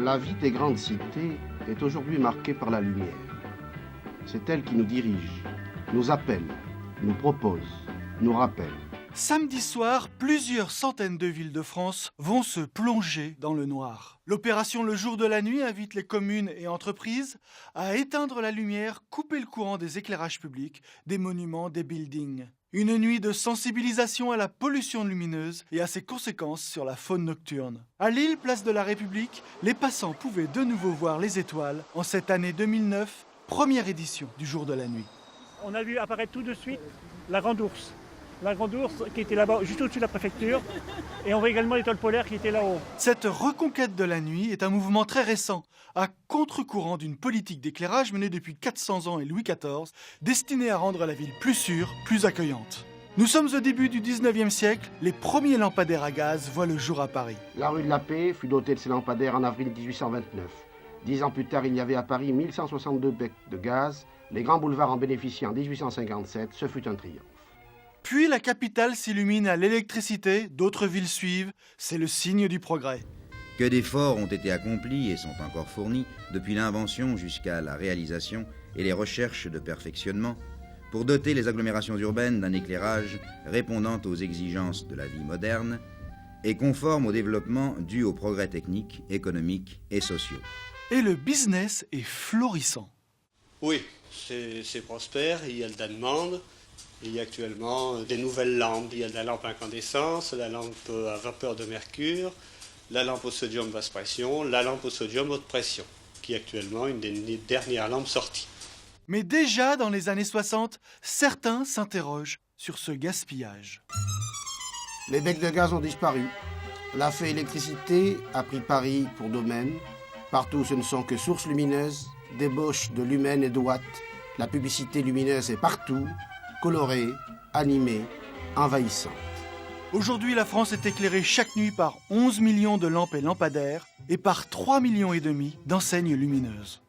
La vie des grandes cités est aujourd'hui marquée par la lumière. C'est elle qui nous dirige, nous appelle, nous propose, nous rappelle. Samedi soir, plusieurs centaines de villes de France vont se plonger dans le noir. L'opération Le Jour de la Nuit invite les communes et entreprises à éteindre la lumière, couper le courant des éclairages publics, des monuments, des buildings. Une nuit de sensibilisation à la pollution lumineuse et à ses conséquences sur la faune nocturne. À Lille, place de la République, les passants pouvaient de nouveau voir les étoiles en cette année 2009, première édition du Jour de la Nuit. On a vu apparaître tout de suite la Grande Ourse. La Grande Ourse qui était là-bas, juste au-dessus de la préfecture. Et on voit également l'étoile polaire qui était là-haut. Cette reconquête de la nuit est un mouvement très récent, à contre-courant d'une politique d'éclairage menée depuis 400 ans et Louis XIV, destinée à rendre la ville plus sûre, plus accueillante. Nous sommes au début du 19e siècle, les premiers lampadaires à gaz voient le jour à Paris. La rue de la Paix fut dotée de ces lampadaires en avril 1829. 10 ans plus tard, il y avait à Paris 1162 becs de gaz. Les grands boulevards en bénéficiaient en 1857. Ce fut un triomphe. Puis la capitale s'illumine à l'électricité, d'autres villes suivent, c'est le signe du progrès. Que d'efforts ont été accomplis et sont encore fournis depuis l'invention jusqu'à la réalisation et les recherches de perfectionnement pour doter les agglomérations urbaines d'un éclairage répondant aux exigences de la vie moderne et conforme au développement dû aux progrès techniques, économiques et sociaux. Et le business est florissant. Oui, c'est prospère, il y a de la demande. Il y a actuellement des nouvelles lampes. Il y a la lampe à incandescence, la lampe à vapeur de mercure, la lampe au sodium basse pression, la lampe au sodium haute pression, qui est actuellement une des dernières lampes sorties. Mais déjà dans les années 60, certains s'interrogent sur ce gaspillage. Les becs de gaz ont disparu. La fée électricité a pris Paris pour domaine. Partout, ce ne sont que sources lumineuses, débauches de lumens et de watts. La publicité lumineuse est partout, colorée, animée, envahissante. Aujourd'hui, la France est éclairée chaque nuit par 11 millions de lampes et lampadaires et par 3,5 millions d'enseignes lumineuses.